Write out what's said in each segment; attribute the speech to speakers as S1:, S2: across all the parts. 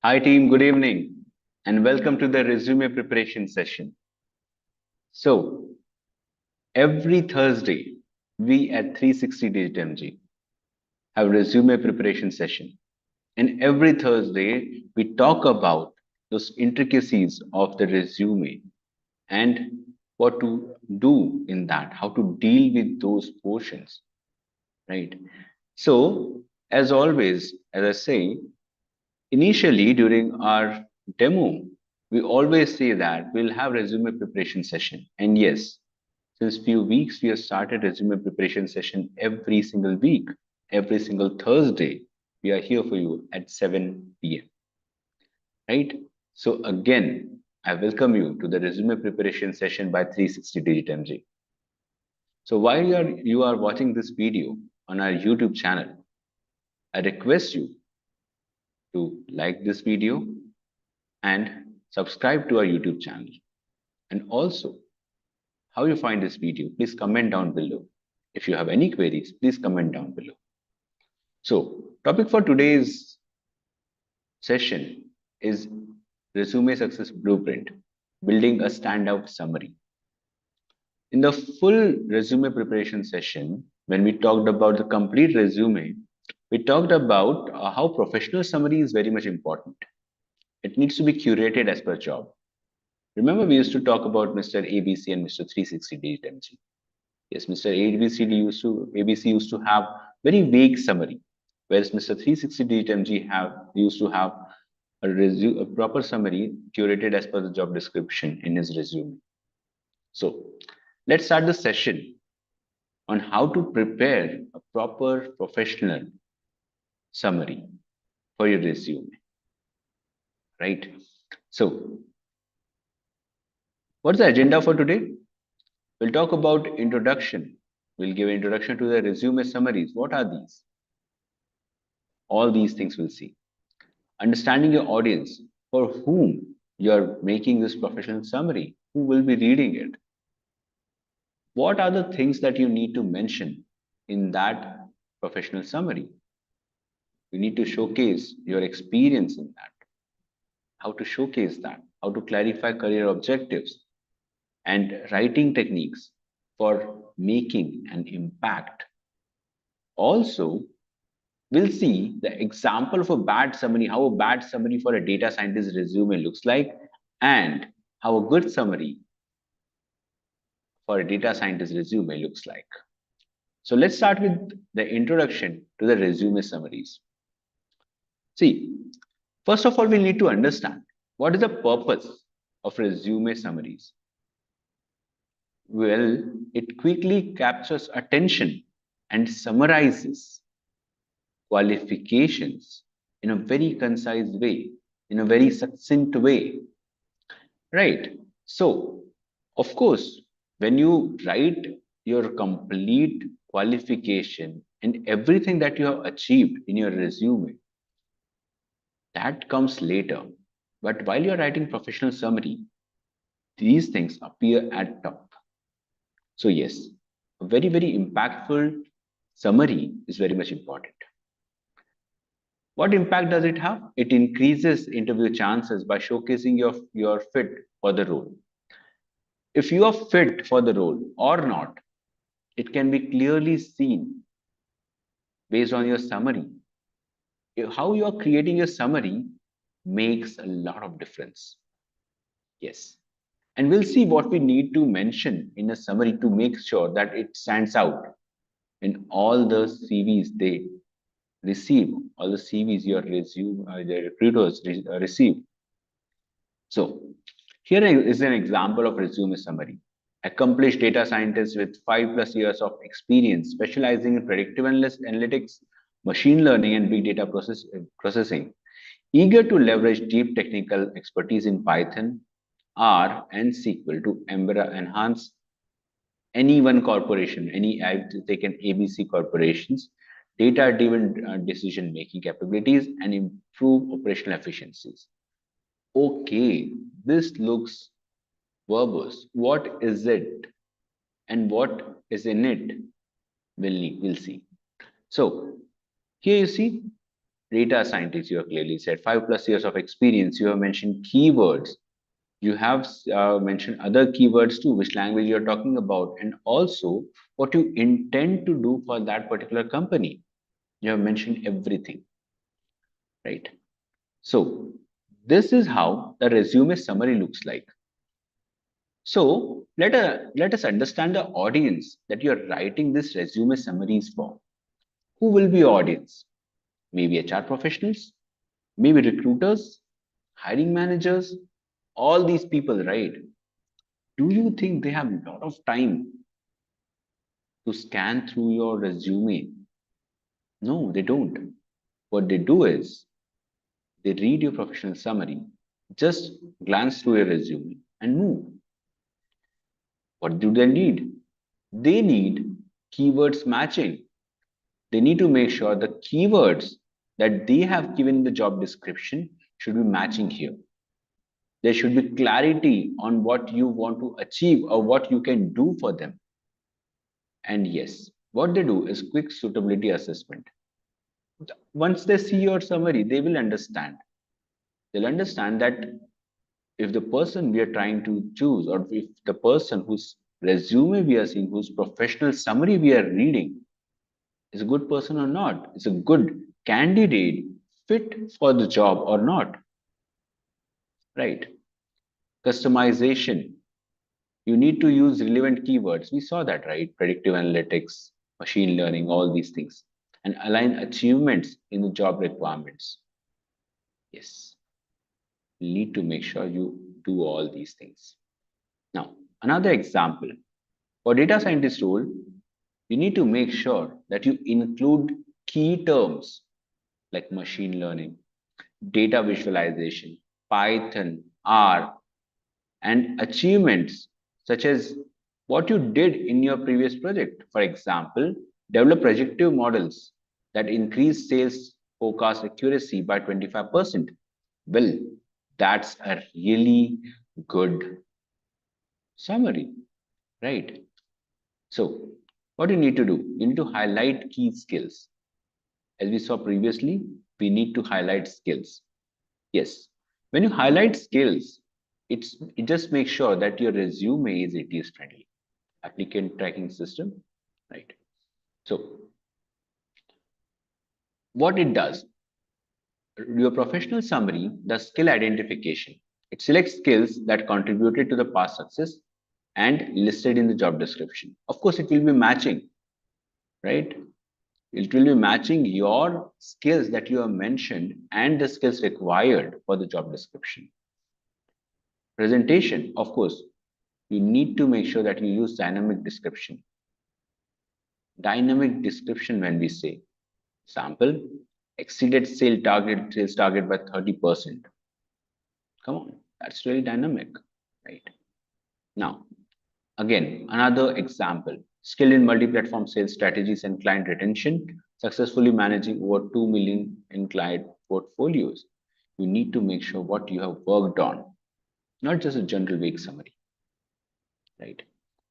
S1: Hi team, good evening and welcome to the resume preparation session. So, every Thursday, we at 360DigiTMG have resume preparation session. And every Thursday, we talk about those intricacies of the resume and what to do in that, how to deal with those portions, right? So, as always, as I say, initially, during our demo, we always say that we'll have resume preparation session. And yes, since few weeks, we have started resume preparation session every single week, every single Thursday. We are here for you at 7 p.m. Right? So again, I welcome you to the resume preparation session by 360 Digit MG. So while you are watching this video on our YouTube channel, I request you to like this video and subscribe to our YouTube channel. And also, how you find this video, please comment down below. If you have any queries, please comment down below. So, topic for today's session is resume success blueprint, building a standout summary. In the full resume preparation session, when we talked about the complete resume, we talked about how professional summary is very much important. It needs to be curated as per job. Remember, we used to talk about Mr. ABC and Mr. 360 DMG. Yes, Mr. ABC used to have very vague summary, whereas Mr. 360 DMG used to have a proper summary curated as per the job description in his resume. So let's start the session on how to prepare a proper professional summary for your resume. Right? So, what's the agenda for today? We'll talk about introduction. We'll give introduction to the resume summaries. What are these? All these things we'll see. Understanding your audience, for whom you're making this professional summary, who will be reading it. What are the things that you need to mention in that professional summary? You need to showcase your experience in that, how to showcase that, how to clarify career objectives, and writing techniques for making an impact. Also, we'll see the example of a bad summary, how a bad summary for a data scientist resume looks like, and how a good summary for a data scientist resume looks like. So let's start with the introduction to the resume summaries. See, first of all, we need to understand what is the purpose of resume summaries. Well, it quickly captures attention and summarizes qualifications in a very concise way, in a very succinct way. Right. So, of course, when you write your complete qualification and everything that you have achieved in your resume, that comes later. But while you're writing professional summary, these things appear at top. So, yes, a very, very impactful summary is very much important. What impact does it have? It increases interview chances by showcasing your fit for the role. If you are fit for the role or not, it can be clearly seen based on your summary. How you are creating your summary makes a lot of difference. Yes. And we'll see what we need to mention in a summary to make sure that it stands out in all the CVs they receive, all the CVs your resume, the recruiters receive. So here is an example of resume summary. Accomplished data scientist with 5+ years of experience, specializing in predictive analytics, machine learning, and big data processing. Eager to leverage deep technical expertise in Python, R, and SQL to enhance any one corporation, I've taken ABC corporations, data-driven decision-making capabilities, and improve operational efficiencies. Okay, this looks verbose. What is it? And what is in it? We'll see. So here you see Data scientist, you have clearly said 5+ years of experience. You have mentioned keywords. You have mentioned other keywords too, which language you're talking about, and also what you intend to do for that particular company. You have mentioned everything, right? So this is how the resume summary looks like. So let us understand the audience that you're writing this resume summaries for. Who will be your audience? Maybe HR professionals, maybe recruiters, hiring managers, all these people, right? Do you think they have a lot of time to scan through your resume? No, they don't. What they do is they read your professional summary, just glance through your resume and move. What do they need? They need keywords matching. They need to make sure the keywords that they have given in the job description should be matching here. There should be clarity on what you want to achieve or what you can do for them. And yes, what they do is quick suitability assessment. Once they see your summary, they will understand. They'll understand that if the person we are trying to choose, or if the person whose resume we are seeing, whose professional summary we are reading, is a good person or not, is a good candidate fit for the job or not, right? Customization. You need to use relevant keywords. We saw that, right? Predictive analytics, machine learning, all these things, and align achievements in the job requirements. Yes, you need to make sure you do all these things. Now, another example for data scientist role, you need to make sure that you include key terms like machine learning, data visualization, Python, R, and achievements such as what you did in your previous project. For example, develop predictive models that increase sales forecast accuracy by 25%. Well, that's a really good summary, right? So, what you need to do, you need to highlight key skills. As we saw previously, we need to highlight skills. Yes, when you highlight skills, it just makes sure that your resume is ATS friendly, applicant tracking system, right? So what it does, your professional summary, the skill identification, it selects skills that contributed to the past success and listed in the job description. Of course, it will be matching, right? It will be matching your skills that you have mentioned and the skills required for the job description. Presentation, of course, you need to make sure that you use dynamic description. Dynamic description when we say, sample, exceeded sales target by 30%. Come on, that's really dynamic, right? Now, again, another example, skilled in multi-platform sales strategies and client retention, successfully managing over 2 million in client portfolios. You need to make sure what you have worked on, not just a general vague summary, right?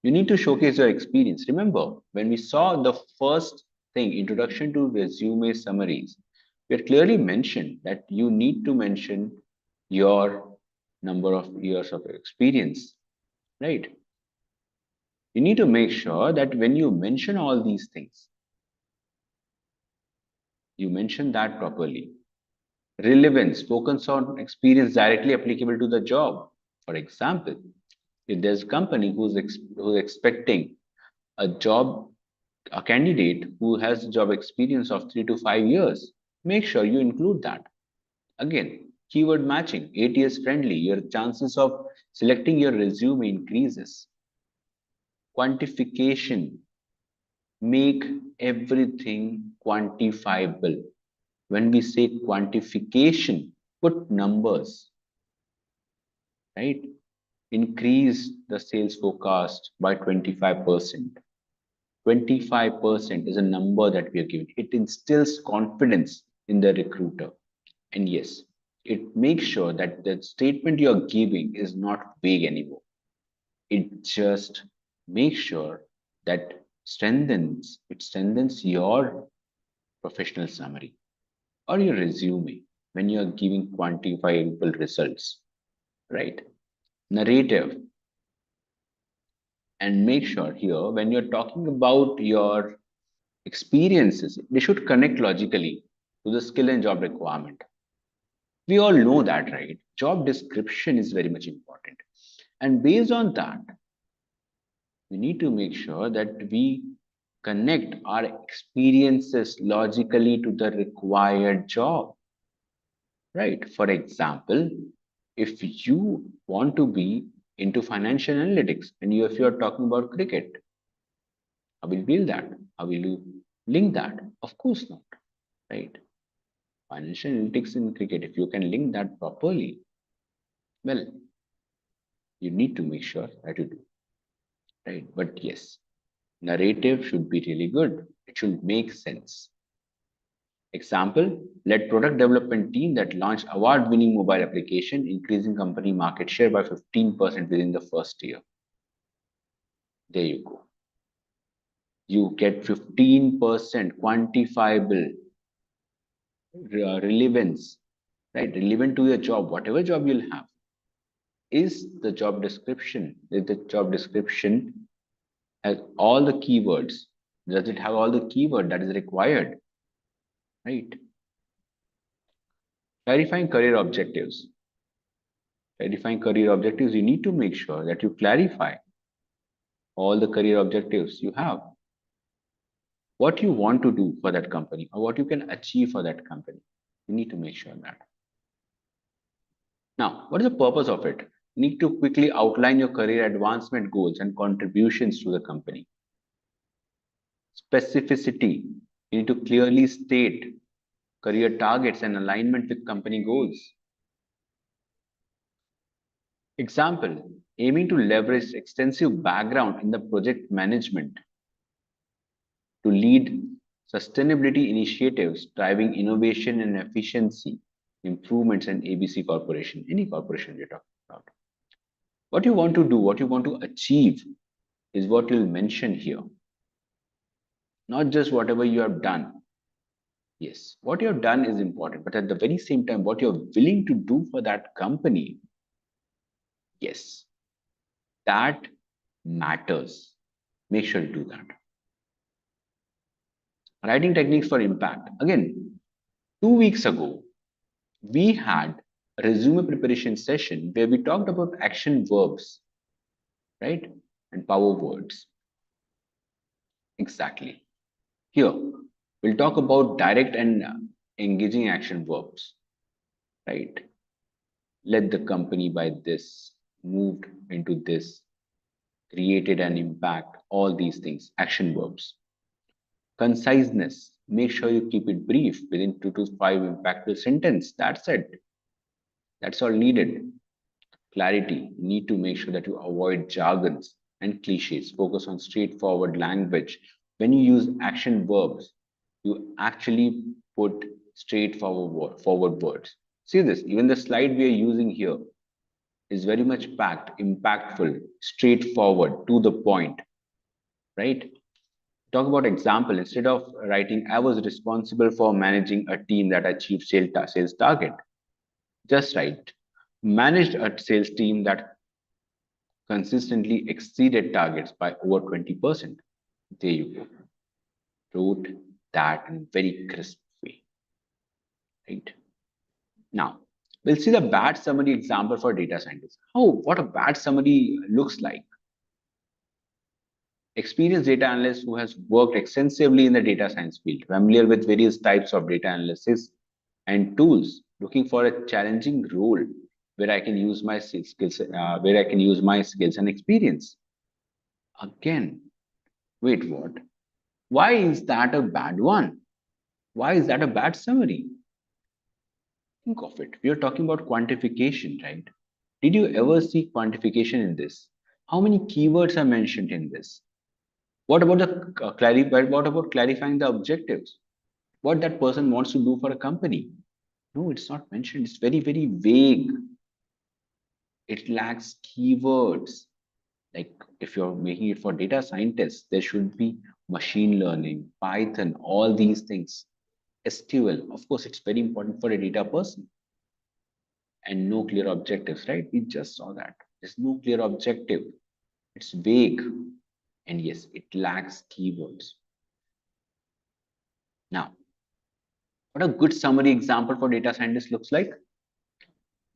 S1: You need to showcase your experience. Remember, when we saw the first thing, introduction to resume summaries, we had clearly mentioned that you need to mention your number of years of experience, right? You need to make sure that when you mention all these things, you mention that properly. Relevance, focus on experience directly applicable to the job. For example, if there's a company who's expecting a job, a candidate who has job experience of 3 to 5 years, make sure you include that. Again, keyword matching, ATS friendly, your chances of selecting your resume increases. Quantification, make everything quantifiable. When we say quantification, put numbers, right? Increase the sales forecast by 25%. 25% is a number that we are giving. It instills confidence in the recruiter. And yes, it makes sure that the statement you're giving is not vague anymore. It just makes sure that it strengthens your professional summary. or your resume when you are giving quantifiable results, right? Narrative, and make sure here when you're talking about your experiences, they should connect logically to the skill and job requirement. We all know that, right? Job description is very much important. And based on that, we need to make sure that we connect our experiences logically to the required job, right? For example, if you want to be into financial analytics and if you're talking about cricket, how will you build that? How will you link that? Of course not, right? Financial analytics in cricket, if you can link that properly, well, you need to make sure that you do, right? But yes, narrative should be really good. It should make sense. Example, led product development team that launched award-winning mobile application, increasing company market share by 15% within the first year. There you go. You get 15% quantifiable relevance, right? Relevant to your job, whatever job you'll have. Is the job description, is the job description has all the keywords? Does it have all the keyword that is required? Right? Clarifying career objectives. Clarifying career objectives, you need to make sure that you clarify all the career objectives you have. What you want to do for that company or what you can achieve for that company. You need to make sure that. Now, what is the purpose of it? You need to quickly outline your career advancement goals and contributions to the company. Specificity. You need to clearly state career targets and alignment with company goals. Example, aiming to leverage extensive background in the project management to lead sustainability initiatives driving innovation and efficiency improvements in ABC Corporation, any corporation you're talking about. What you want to do, what you want to achieve is what you'll mention here. Not just whatever you have done. Yes, what you have done is important, but at the very same time, what you're willing to do for that company, yes, that matters. Make sure to do that. Writing techniques for impact. Again, 2 weeks ago, we had a resume preparation session where we talked about action verbs, right? And power words. Exactly. Here, we'll talk about direct and engaging action verbs, right? Led the company by this, moved into this, created an impact, all these things, action verbs. Conciseness, make sure you keep it brief within 2 to 5 impactful sentences. That's it. That's all needed. Clarity, you need to make sure that you avoid jargons and cliches. Focus on straightforward language. When you use action verbs, you actually put forward words. See this, even the slide we are using here is very much packed, impactful, straightforward, to the point, right? Talk about example. Instead of writing, I was responsible for managing a team that achieved sales target. Just write, managed a sales team that consistently exceeded targets by over 20%. There you go. Wrote that in very crisp way, right? Now, we'll see the bad summary example for data scientists. What a bad summary looks like. Experienced data analyst who has worked extensively in the data science field, familiar with various types of data analysis and tools, looking for a challenging role where I can use my skills, and experience. Again, wait, what? Why is that a bad one? Why is that a bad summary? Think of it. We are talking about quantification, right? Did you ever see quantification in this? How many keywords are mentioned in this? What about what about clarifying the objectives? What that person wants to do for a company? No, it's not mentioned. It's very, very vague. It lacks keywords. Like if you're making it for data scientists, there should be machine learning, Python, all these things. SQL, of course, it's very important for a data person. And no clear objectives, right? We just saw that. There's no clear objective. It's vague. And yes, it lacks keywords. Now, what a good summary example for data scientist looks like?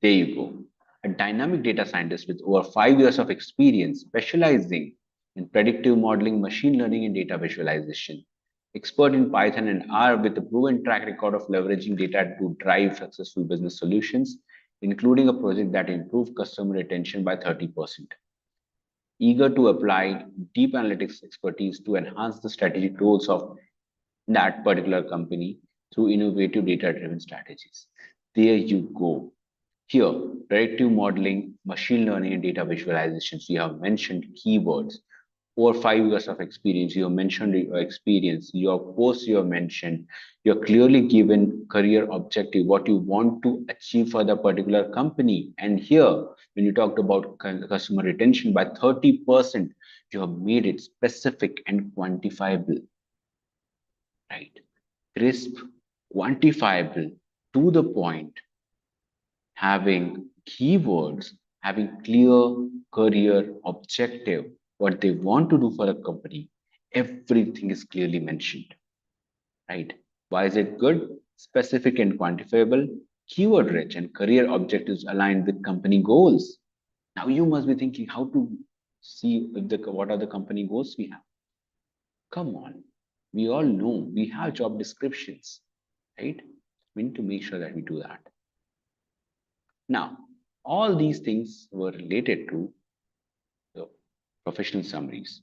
S1: There you go. A dynamic data scientist with over 5 years of experience specializing in predictive modeling, machine learning, and data visualization. Expert in Python and R with a proven track record of leveraging data to drive successful business solutions, including a project that improved customer retention by 30%. Eager to apply deep analytics expertise to enhance the strategic goals of that particular company through innovative data-driven strategies. There you go. Here, predictive modeling, machine learning, and data visualizations. You have mentioned keywords. Over 5 years of experience, you have mentioned your experience, your posts you have mentioned. You're clearly given career objective, what you want to achieve for the particular company. And here, when you talked about customer retention by 30%, you have made it specific and quantifiable, right? Crisp, quantifiable, to the point, having keywords, having clear career objective, what they want to do for a company, everything is clearly mentioned, right? Why is it good? Specific and quantifiable, keyword rich, and career objectives aligned with company goals. Now you must be thinking how to see if what are the company goals we have. Come on, we all know we have job descriptions, right? We need to make sure that we do that. Now, all these things were related to the professional summaries.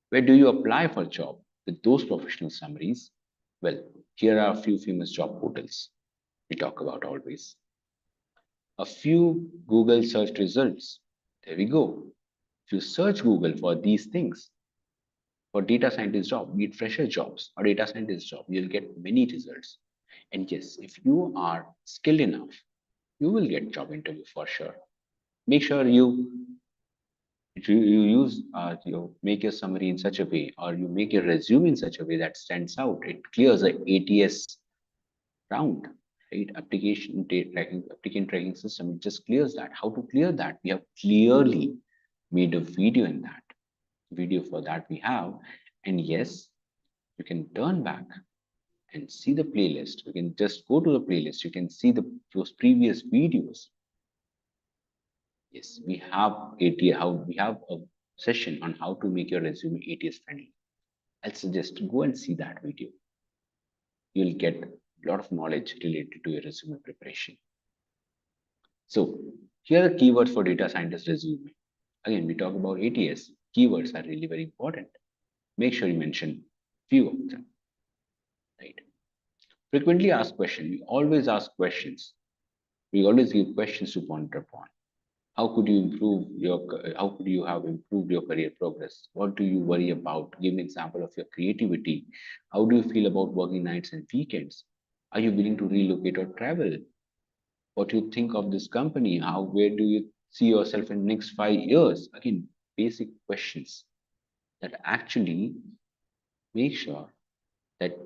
S1: Where do you apply for a job with those professional summaries? Well, here are a few famous job portals we talk about always. A few Google search results. There we go. If you search Google for these things, for data scientist job, be it fresher jobs or data scientist job, you'll get many results. And yes, if you are skilled enough, you will get job interview for sure. Make sure you use you make your summary in such a way, or you make your resume in such a way that stands out. It clears the ATS round, right? Application date tracking, applicant tracking system. It just clears that. How to clear that? We have clearly made a video in that. Video for that we have, and yes, you can turn back and see the playlist. You can just go to the playlist. You can see those previous videos. Yes, we have ATS. We have a session on how to make your resume ATS friendly. I'll suggest go and see that video. You'll get a lot of knowledge related to your resume preparation. So here are the keywords for data scientist resume. Again, we talk about ATS. Keywords are really very important. Make sure you mention few of them. Right. Frequently asked questions. We always ask questions. We always give questions to ponder upon. How could you improve how could you have improved your career progress? What do you worry about? Give an example of your creativity. How do you feel about working nights and weekends? Are you willing to relocate or travel? What do you think of this company? Where do you see yourself in next 5 years? Again, basic questions that actually make sure that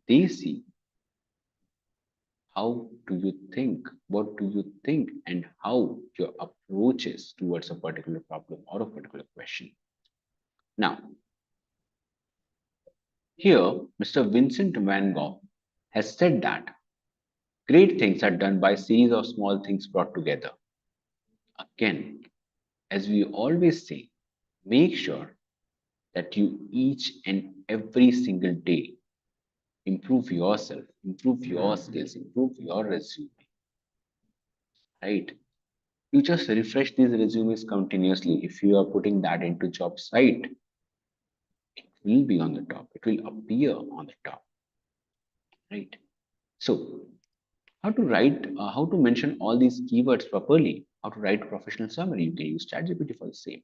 S1: they see how do you think, what do you think, and how your approach is towards a particular problem or a particular question. Now, here, Mr. Vincent van Gogh has said that great things are done by a series of small things brought together. Again, as we always say, make sure that you each and every single day improve yourself, improve your skills, improve your resume, right? You just refresh these resumes continuously. If you are putting that into job site, it will be on the top. It will appear on the top, right? So how to write, how to mention all these keywords properly, how to write professional summary. You can use ChatGPT for the same.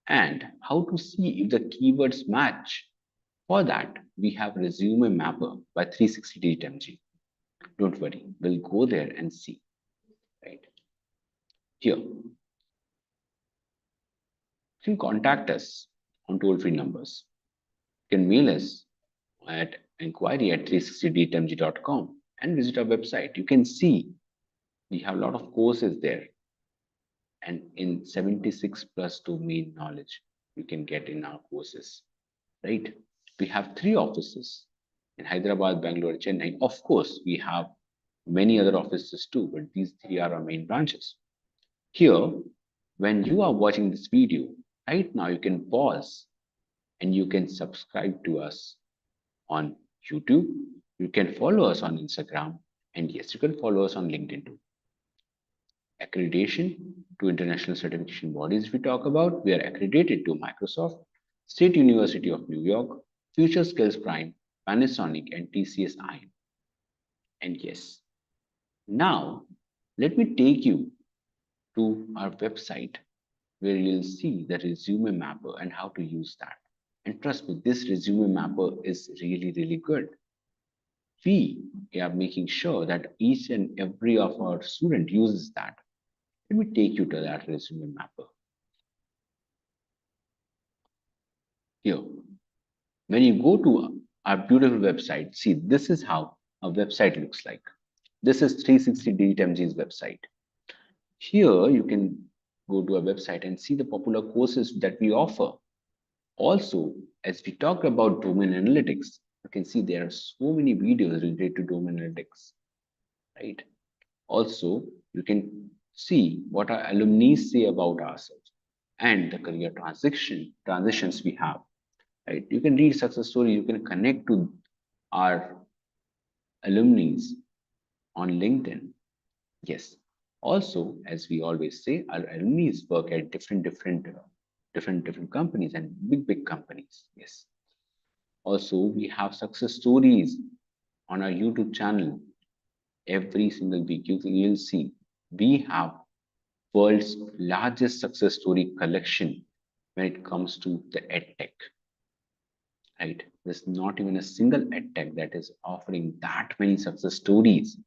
S1: And how to see if the keywords match. For that, we have Resume Mapper by 360DigiTMG. Don't worry, we'll go there and see, right? Here, you can contact us on toll-free numbers. You can mail us at inquiry at 360DigiTMG.com and visit our website. You can see we have a lot of courses there, and in 76 plus domain knowledge you can get in our courses, right? We have three offices in Hyderabad, Bangalore, Chennai. Of course, we have many other offices too, but these three are our main branches. Here, when you are watching this video, right now you can pause and you can subscribe to us on YouTube. You can follow us on Instagram, and yes, you can follow us on LinkedIn too. Accreditation to international certification bodies we talk about. We are accredited to Microsoft, State University of New York, Future Skills Prime, Panasonic, and TCS IM. And yes, now let me take you to our website where you'll see the resume mapper and how to use that. And trust me, this resume mapper is really, really good. We are making sure that each and every of our student uses that. Let me take you to that resume mapper. Here, when you go to our beautiful website, see, this is how a website looks like. This is 360DigiTMG's website. Here, you can go to our website and see the popular courses that we offer. Also, as we talk about domain analytics, you can see there are so many videos related to domain analytics, right? Also, you can see what our alumni say about ourselves and the career transitions we have, right? You can read success story, you can connect to our alumni on LinkedIn. Yes. Also, as we always say, our alumni work at different companies and big companies. Yes. Also, we have success stories on our YouTube channel every single week. You'll see we have world's largest success story collection when it comes to the edtech. Right? There's not even a single edtech that is offering that many success stories.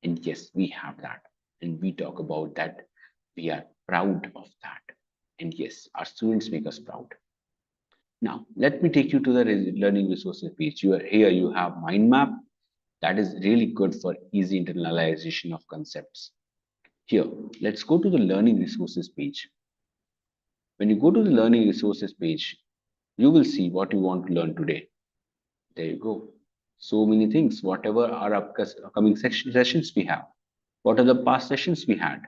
S1: And yes, we have that. And we talk about that. We are proud of that. And yes, our students make us proud. Now, let me take you to the learning resources page. Here you have mind map. That is really good for easy internalization of concepts. Here, let's go to the learning resources page. When you go to the learning resources page, you will see what you want to learn today. There you go. So many things, whatever our upcoming sessions we have. What are the past sessions we had,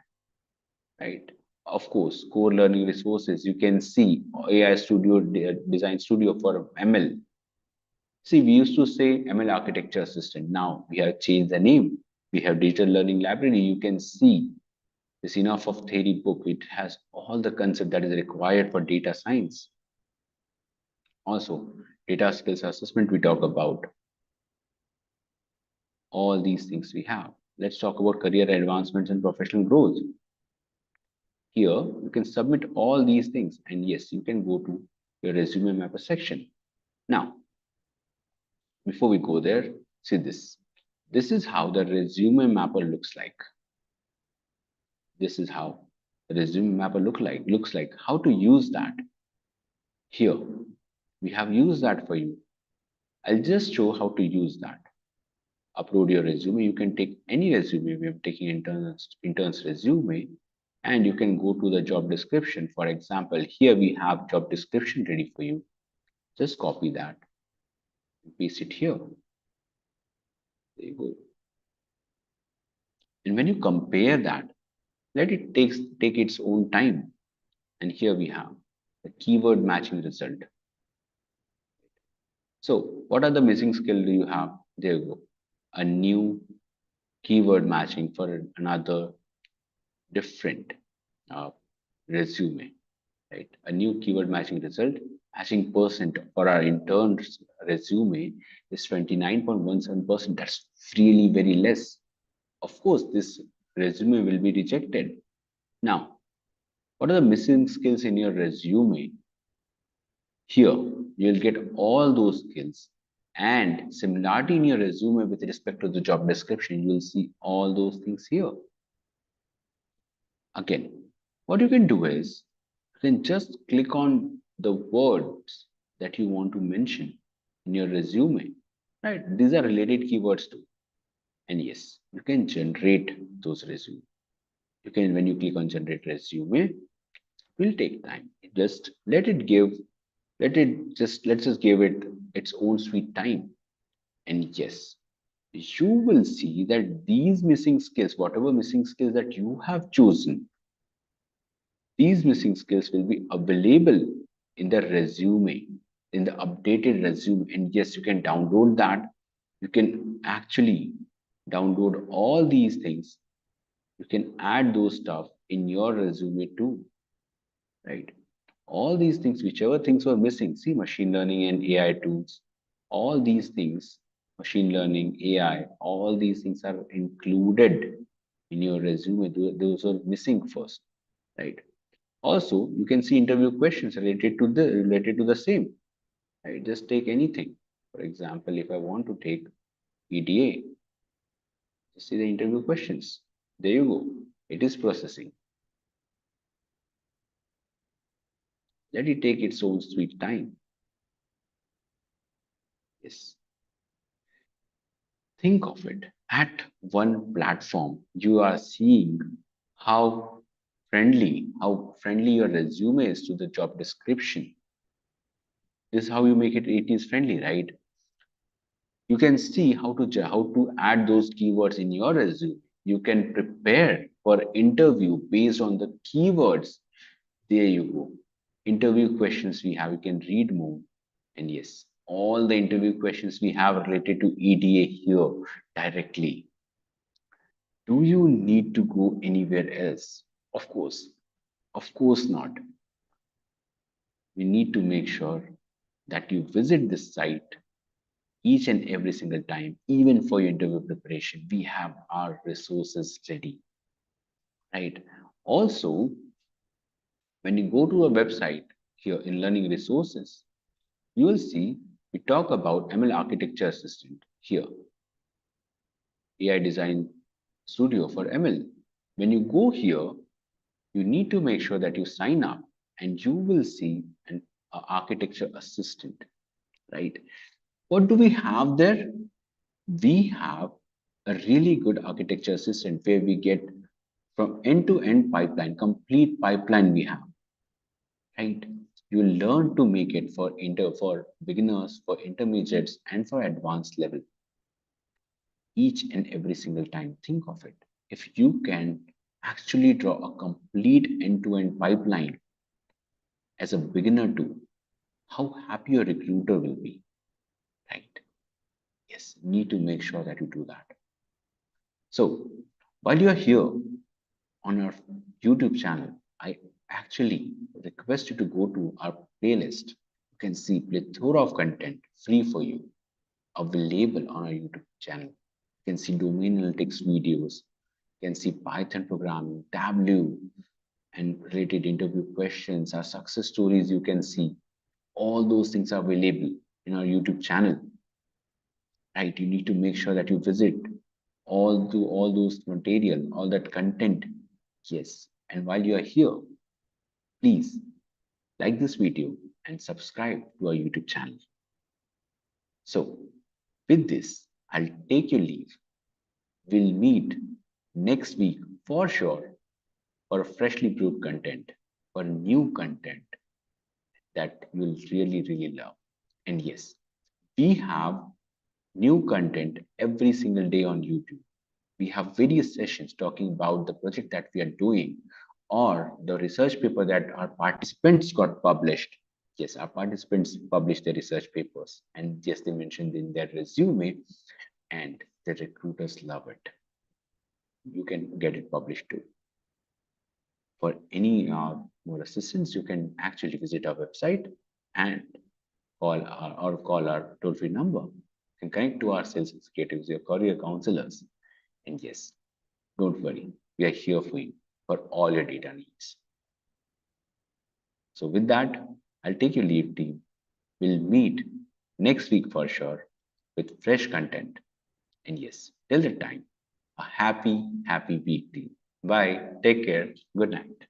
S1: right? Of course, core learning resources. You can see AI Studio, Design Studio for ML. See, we used to say ML Architecture Assistant. Now we have changed the name. We have Digital Learning Library. You can see this Enough of Theory book. It has all the concept that is required for data science. Also, data skills assessment we talk about. All these things we have. Let's talk about career advancements and professional growth. Here, you can submit all these things, and yes, you can go to your resume mapper section. Now, before we go there, see this. This is how the resume mapper looks like. This is how the resume mapper looks like. How to use that? Here, we have used that for you. I'll just show how to use that. Upload your resume. You can take any resume. We have taken interns resume, and you can go to the job description. For example, here we have job description ready for you. Just copy that and paste it here. There you go. And when you compare that, let it take its own time. And here we have the keyword matching result. So what are the missing skills do you have? There you go. A new keyword matching for another different resume, right? A new keyword matching result. Matching percent for our intern's resume is 29.17%. That's really very less. Of course, this resume will be rejected. Now, what are the missing skills in your resume? Here, you'll get all those skills, and similarity in your resume with respect to the job description, you'll see all those things here. Again, what you can do is you can just click on the words that you want to mention in your resume. right? These are related keywords too. And yes, you can generate those resume. You can, when you click on generate resume, will take time. Just let's just give it its own sweet time. And yes, you will see that these missing skills, whatever missing skills that you have chosen, these missing skills will be available in the resume, in the updated resume. And yes, you can download that. You can actually download all these things. You can add those stuff in your resume too, right? All these things, whichever things were missing, see machine learning and AI tools, all these things, machine learning, AI, all these things are included in your resume. Those are missing first, right? Also, you can see interview questions related to the same. Right? Just take anything. For example, if I want to take EDA, just see the interview questions. There you go. It is processing. Let it take its own sweet time. Yes. Think of it. At one platform, you are seeing how how friendly your resume is to the job description. This is how you make it is friendly, right? You can see how to add those keywords in your resume. You can prepare for interview based on the keywords. There you go. Interview questions we have, you can read more. And yes, all the interview questions we have related to EDA here directly. Do you need to go anywhere else? Of course not. We need to make sure that you visit this site each and every single time. Even for your interview preparation, we have our resources ready, right? Also, when you go to a website here in learning resources, you will see we talk about ML architecture assistant here, AI design studio for ML. When you go here, you need to make sure that you sign up, and you will see an architecture assistant, right? What do we have there? We have a really good architecture assistant where we get from end to end pipeline, complete pipeline we have, right? You learn to make it for beginners, for intermediates, and for advanced level each and every single time. Think of it. If you can actually draw a complete end to end pipeline as a beginner too, how happy your recruiter will be, right? Yes, need to make sure that you do that. So while you're here on our YouTube channel, I actually request you to go to our playlist. You can see plethora of content free for you available on our YouTube channel. You can see domain analytics videos, you can see Python programming, Tableau, and related interview questions, our success stories. You can see all those things are available in our YouTube channel, right? You need to make sure that you visit all those material, all that content. Yes, and while you are here, please like this video and subscribe to our YouTube channel. So, with this, I'll take your leave. We'll meet next week for sure for freshly brewed content, for new content that you'll really, really love. And yes, we have new content every single day on YouTube. We have various sessions talking about the project that we are doing or the research paper that our participants got published. Yes, our participants published their research papers, and yes, they mentioned in their resume, and the recruiters love it. You can get it published too. For any more assistance, you can actually visit our website and call our toll-free number. You can connect to our sales executives, your career counselors, and yes, don't worry, we are here for you for all your data needs. So with that, I'll take your leave, team. We'll meet next week for sure with fresh content. And yes, till the time, a happy, happy week, team. Bye. Take care. Good night.